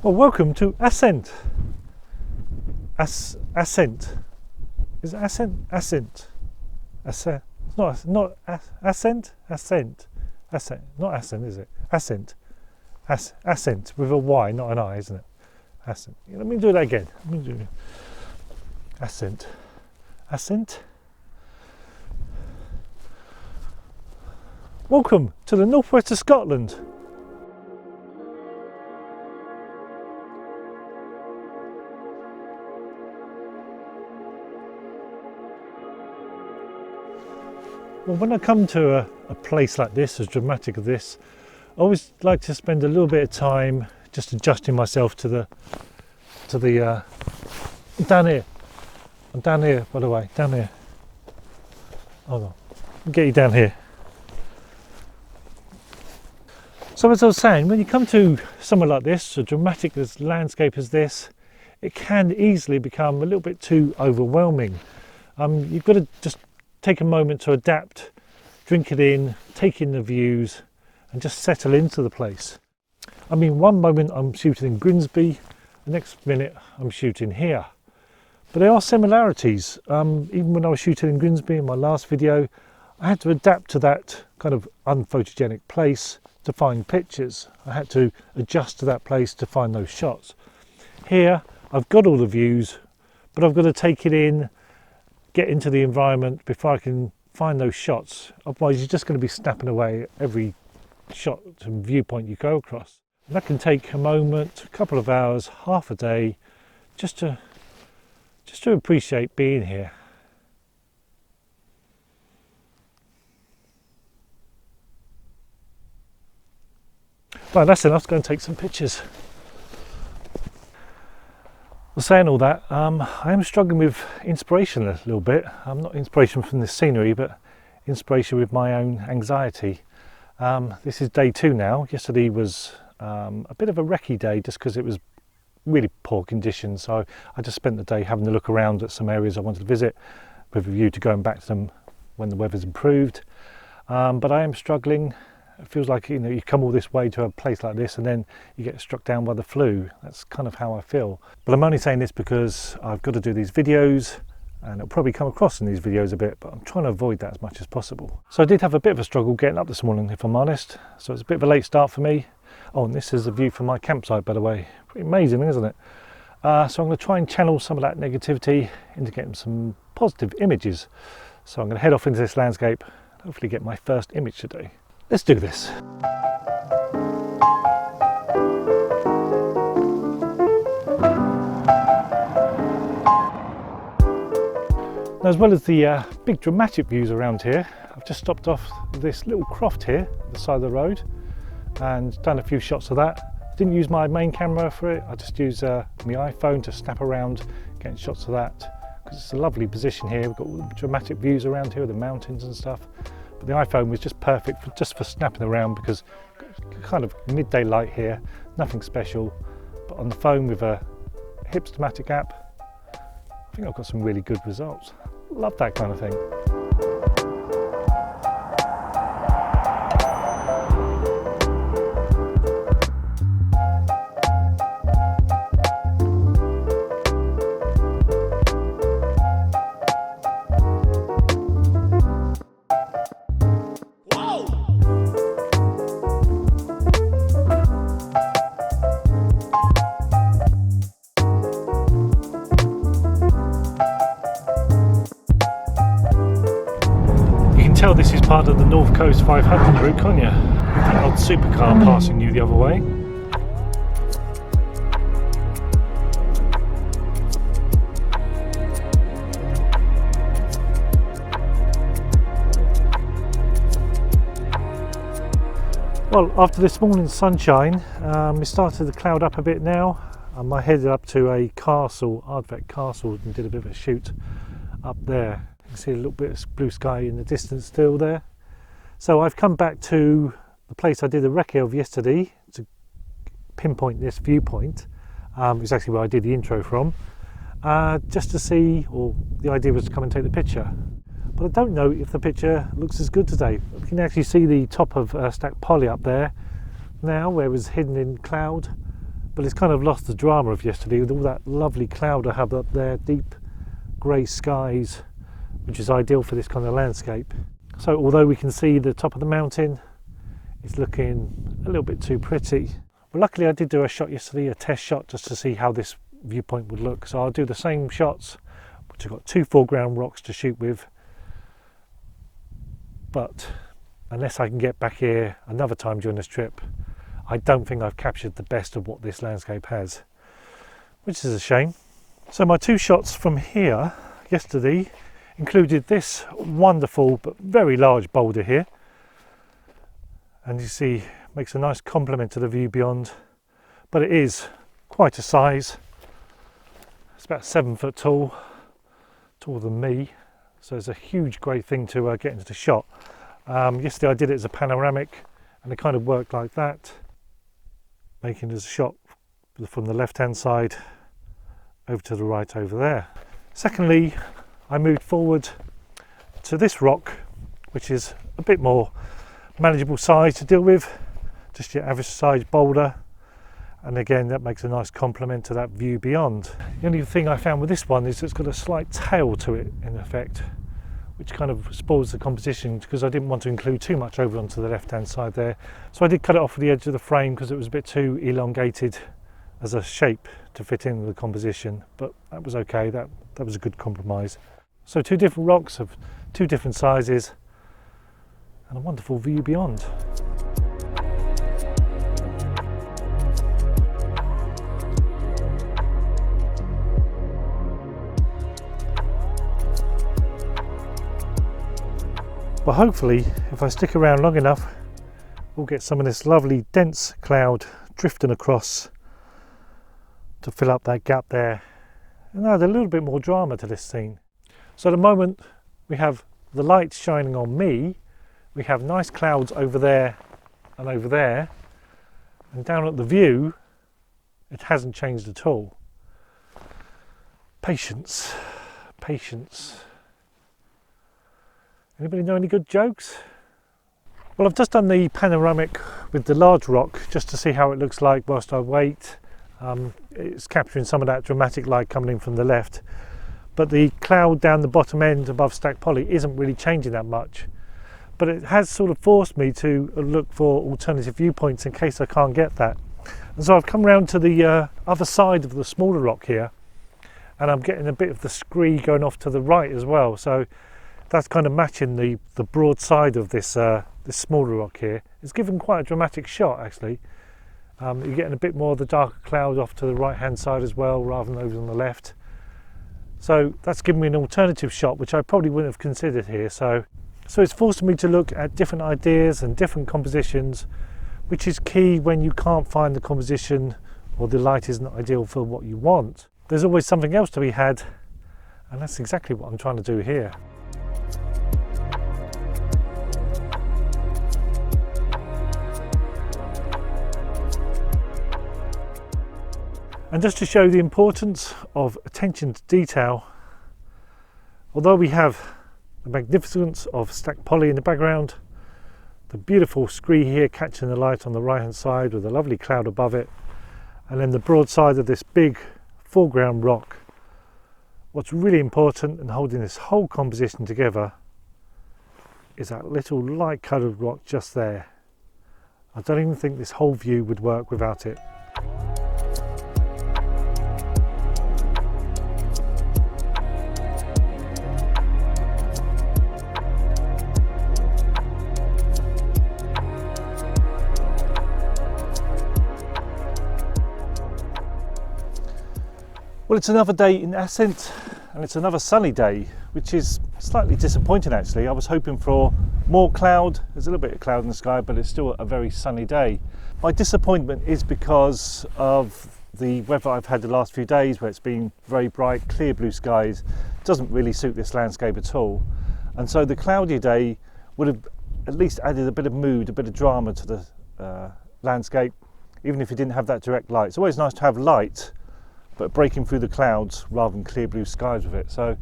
Well, welcome to Assynt. Assynt. Is it Assynt? Assynt. Assynt. It's not Assynt. Assynt. Assynt. Not Assynt, is it? Assynt. Assynt with a Y, not an I, isn't it? Assynt. Let me do that again. Assynt. Assynt. Welcome to the northwest of Scotland. Well, when I come to a place like this, as dramatic as this, I always like to spend a little bit of time just adjusting myself to the down here. I'm down here, by the way, down here. Hold on, I'll get you down here. So as I was saying, when you come to somewhere like this, a dramatic as landscape as this, it can easily become a little bit too overwhelming. You've got to just take a moment to adapt, drink it in, take in the views and just settle into the place. I mean, one moment I'm shooting in Grimsby, the next minute I'm shooting here. But there are similarities. Even when I was shooting in Grimsby in my last video, I had to adapt to that kind of unphotogenic place to find pictures. I had to adjust to that place to find those shots. Here I've got all the views, but I've got to take it in, get into the environment before I can find those shots. Otherwise you're just going to be snapping away at every shot and viewpoint you go across. And that can take a moment, a couple of hours, half a day, just to appreciate being here. Right, that's enough to go and take some pictures. Well, saying all that, I am struggling with inspiration a little bit. Not inspiration from this scenery, but inspiration with my own anxiety. This is day 2 now. Yesterday was a bit of a wrecky day just because it was really poor conditions. So I just spent the day having a look around at some areas I wanted to visit with a view to going back to them when the weather's improved. But I am struggling. It feels like, you know, you come all this way to a place like this and then you get struck down by the flu. That's kind of how I feel. But I'm only saying this because I've got to do these videos and it'll probably come across in these videos a bit, but I'm trying to avoid that as much as possible. So I did have a bit of a struggle getting up this morning, if I'm honest. So it's a bit of a late start for me. Oh, and this is a view from my campsite, by the way. Pretty amazing, isn't it? So I'm going to try and channel some of that negativity into getting some positive images. So I'm going to head off into this landscape, hopefully get my first image today. Let's do this. Now, as well as the big dramatic views around here, I've just stopped off this little croft here at the side of the road and done a few shots of that. I didn't use my main camera for it. I just used my iPhone to snap around, getting shots of that, because it's a lovely position here. We've got all the dramatic views around here, the mountains and stuff. But the iPhone was just perfect just for snapping around because kind of midday light here, nothing special. But on the phone with a Hipstamatic app, I think I've got some really good results. Love that kind of thing. Tell this is part of the North Coast 500 route, can't you? That old supercar passing you the other way. Well, after this morning's sunshine, it started to cloud up a bit now. I headed up to a castle, Ardvec Castle, and did a bit of a shoot up there. You can see a little bit of blue sky in the distance still there. So I've come back to the place I did a recce of yesterday to pinpoint this viewpoint. It's actually where I did the intro from, just to see, or the idea was to come and take the picture. But I don't know if the picture looks as good today. You can actually see the top of Stack Polly up there now, where it was hidden in cloud. but it's kind of lost the drama of yesterday with all that lovely cloud I have up there, deep grey skies, which is ideal for this kind of landscape. So although we can see the top of the mountain, it's looking a little bit too pretty. But luckily I did do a shot yesterday, a test shot, just to see how this viewpoint would look. So I'll do the same shots, which I've got 2 foreground rocks to shoot with. But unless I can get back here another time during this trip, I don't think I've captured the best of what this landscape has, which is a shame. So my 2 shots from here yesterday included this wonderful but very large boulder here, and you see makes a nice complement to the view beyond, but it is quite a size. It's about 7 foot tall, taller than me, so it's a huge great thing to get into the shot. Yesterday I did it as a panoramic, and it kind of worked like that, making it as a shot from the left hand side over to the right over there. Secondly, I moved forward to this rock, which is a bit more manageable size to deal with, just your average size boulder, and again that makes a nice complement to that view beyond. The only thing I found with this one is it's got a slight tail to it in effect, which kind of spoils the composition, because I didn't want to include too much over onto the left hand side there. So I did cut it off with the edge of the frame because it was a bit too elongated as a shape to fit in with the composition, but that was okay, that was a good compromise. So 2 different rocks of 2 different sizes and a wonderful view beyond. But hopefully, if I stick around long enough, we'll get some of this lovely dense cloud drifting across to fill up that gap there and add a little bit more drama to this scene. So at the moment we have the light shining on me, we have nice clouds over there, and down at the view it hasn't changed at all. Patience, patience. Anybody know any good jokes? Well, I've just done the panoramic with the large rock just to see how it looks like whilst I wait. It's capturing some of that dramatic light coming in from the left, but the cloud down the bottom end above stacked poly isn't really changing that much. But it has sort of forced me to look for alternative viewpoints in case I can't get that. And so I've come round to the other side of the smaller rock here, and I'm getting a bit of the scree going off to the right as well. So that's kind of matching the broad side of this this smaller rock here. It's given quite a dramatic shot actually. You're getting a bit more of the darker cloud off to the right hand side as well, rather than over on the left. So that's given me an alternative shot which I probably wouldn't have considered here. So it's forced me to look at different ideas and different compositions, which is key when you can't find the composition or the light isn't ideal for what you want. There's always something else to be had, and that's exactly what I'm trying to do here. And just to show the importance of attention to detail, although we have the magnificence of stacked poly in the background, the beautiful scree here catching the light on the right hand side with a lovely cloud above it, and then the broad side of this big foreground rock, what's really important in holding this whole composition together is that little light coloured rock just there. I don't even think this whole view would work without it. Well, it's another day in Assynt, and it's another sunny day, which is slightly disappointing actually. I was hoping for more cloud. There's a little bit of cloud in the sky, but it's still a very sunny day. My disappointment is because of the weather I've had the last few days, where it's been very bright, clear blue skies. It doesn't really suit this landscape at all. And so the cloudy day would have at least added a bit of mood, a bit of drama to the landscape, even if you didn't have that direct light. It's always nice to have light, but breaking through the clouds rather than clear blue skies with it. So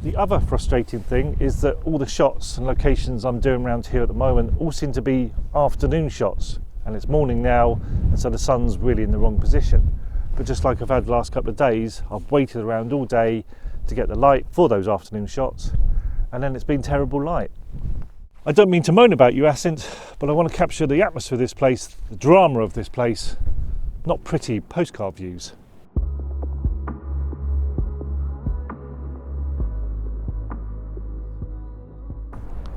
the other frustrating thing is that all the shots and locations I'm doing around here at the moment all seem to be afternoon shots, and it's morning now, and so the sun's really in the wrong position. But just like I've had the last couple of days, I've waited around all day to get the light for those afternoon shots, and then it's been terrible light. I don't mean to moan about you, Assynt, but I want to capture the atmosphere of this place, the drama of this place, not pretty postcard views.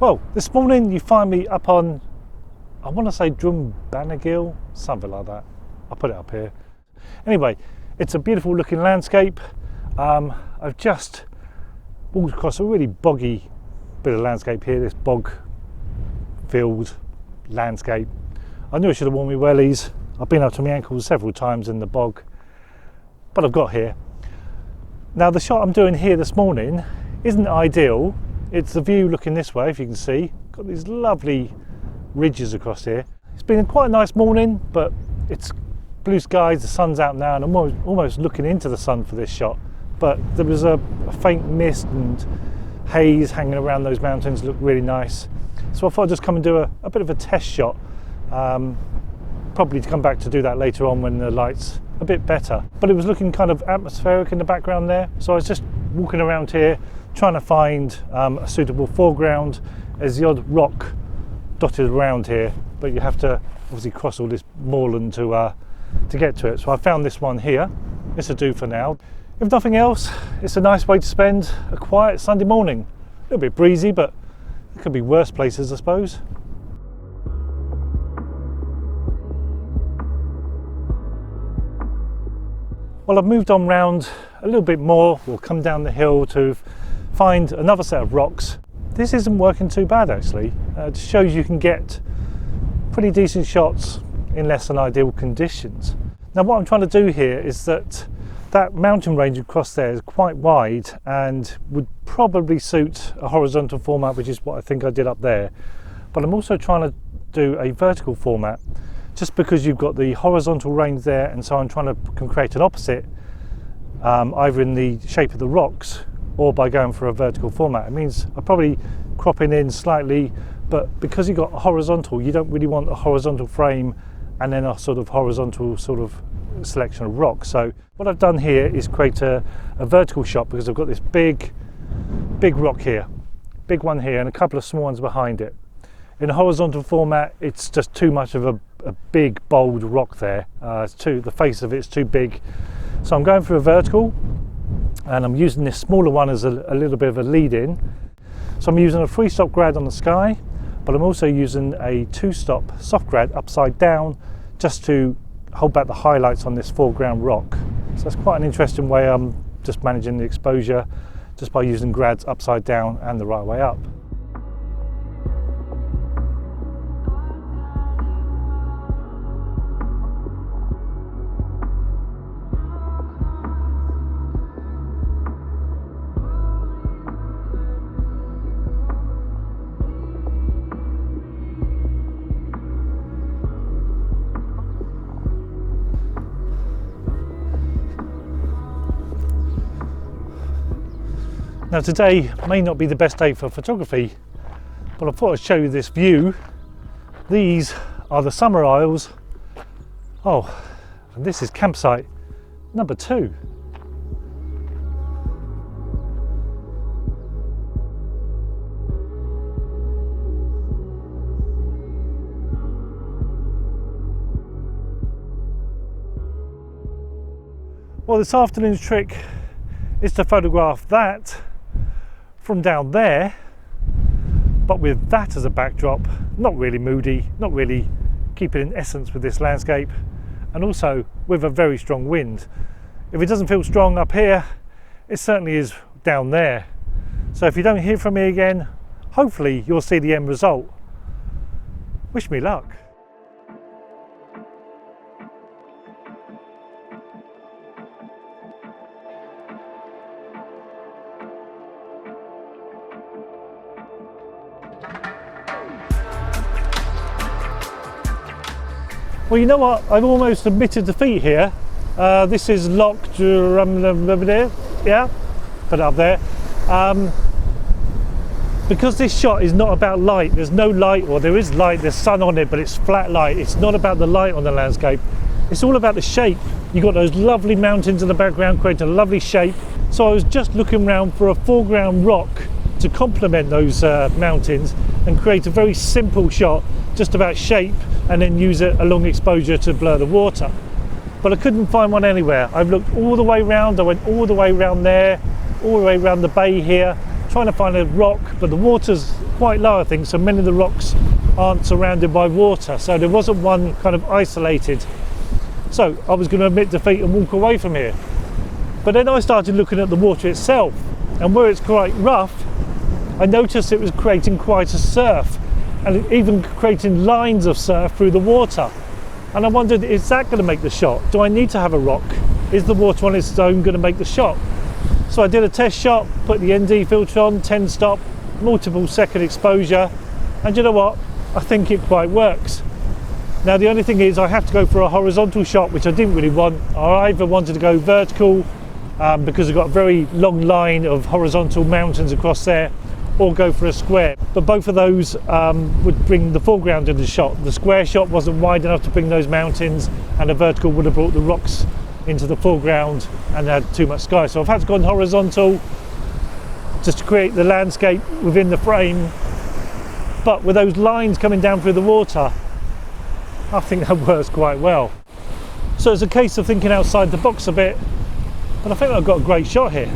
Well, this morning you find me up on, I want to say Drumbanagil, something like that. I'll put it up here. Anyway, it's a beautiful looking landscape. I've just walked across a really boggy bit of landscape here, this bog filled landscape. I knew I should have worn my wellies. I've been up to my ankles several times in the bog, but I've got here. Now the shot I'm doing here this morning isn't ideal. It's the view looking this way, if you can see. Got these lovely ridges across here. It's been quite a nice morning, but it's blue skies, the sun's out now, and I'm almost looking into the sun for this shot. But there was a faint mist and haze hanging around those mountains, looked really nice. So I thought I'd just come and do a bit of a test shot. Probably to come back to do that later on when the light's a bit better. But it was looking kind of atmospheric in the background there. So I was just walking around here, trying to find a suitable foreground. There's the odd rock dotted around here, but you have to obviously cross all this moorland to get to it. So I found this one here. This will do for now. If nothing else, it's a nice way to spend a quiet Sunday morning. A little bit breezy, but it could be worse places, I suppose. Well, I've moved on round a little bit more. We'll come down the hill to find another set of rocks. This isn't working too bad actually. It shows you can get pretty decent shots in less than ideal conditions. Now what I'm trying to do here is that mountain range across there is quite wide and would probably suit a horizontal format, which is what I think I did up there. But I'm also trying to do a vertical format just because you've got the horizontal range there, and so I'm trying to create an opposite either in the shape of the rocks or by going for a vertical format. It means I'm probably cropping in slightly, but because you've got a horizontal, you don't really want a horizontal frame and then a sort of horizontal sort of selection of rocks. So what I've done here is create a vertical shot because I've got this big rock here, big one here, and a couple of small ones behind it. In a horizontal format, it's just too much of a big bold rock there. The face of it's too big. So I'm going for a vertical, and I'm using this smaller one as a little bit of a lead in. So I'm using a 3-stop grad on the sky, but I'm also using a 2-stop soft grad upside down just to hold back the highlights on this foreground rock. So that's quite an interesting way I'm just managing the exposure just by using grads upside down and the right way up. Now today may not be the best day for photography, but I thought I'd show you this view. These are the summer isles. Oh, and this is campsite number 2. Well, this afternoon's trick is to photograph that from down there, but with that as a backdrop, not really moody, not really keeping in essence with this landscape, and also with a very strong wind. If it doesn't feel strong up here, it certainly is down there. So if you don't hear from me again, hopefully you'll see the end result. Wish me luck. Well, you know what? I've almost admitted defeat here. This is locked, yeah, put it up there. because this shot is not about light, there's no light, or there is light, there's sun on it, but it's flat light. It's not about the light on the landscape. It's all about the shape. You've got those lovely mountains in the background creating a lovely shape. So I was just looking around for a foreground rock to complement those mountains and create a very simple shot just about shape, and then use a long exposure to blur the water. But I couldn't find one anywhere. I've looked all the way around. I went all the way around there, all the way around the bay here, trying to find a rock, but the water's quite low, I think, so many of the rocks aren't surrounded by water, so there wasn't one kind of isolated. So I was going to admit defeat and walk away from here. But then I started looking at the water itself, and where it's quite rough, I noticed it was creating quite a surf, and even creating lines of surf through the water. And I wondered, is that going to make the shot? Do I need to have a rock? Is the water on its own going to make the shot? So I did a test shot, put the ND filter on, 10 stop, multiple second exposure, and you know what? I think it quite works. Now the only thing is I have to go for a horizontal shot, which I didn't really want. I either wanted to go vertical because I've got a very long line of horizontal mountains across there, or go for a square. But both of those would bring the foreground into the shot. The square shot wasn't wide enough to bring those mountains, and the vertical would have brought the rocks into the foreground and had too much sky. So I've had to go on horizontal just to create the landscape within the frame. But with those lines coming down through the water, I think that works quite well. So it's a case of thinking outside the box a bit, but I think I've got a great shot here.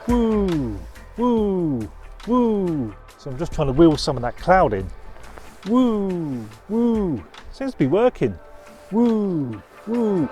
Woo, woo, woo. So I'm just trying to wheel some of that cloud in. Woo, woo. Seems to be working. Woo, woo.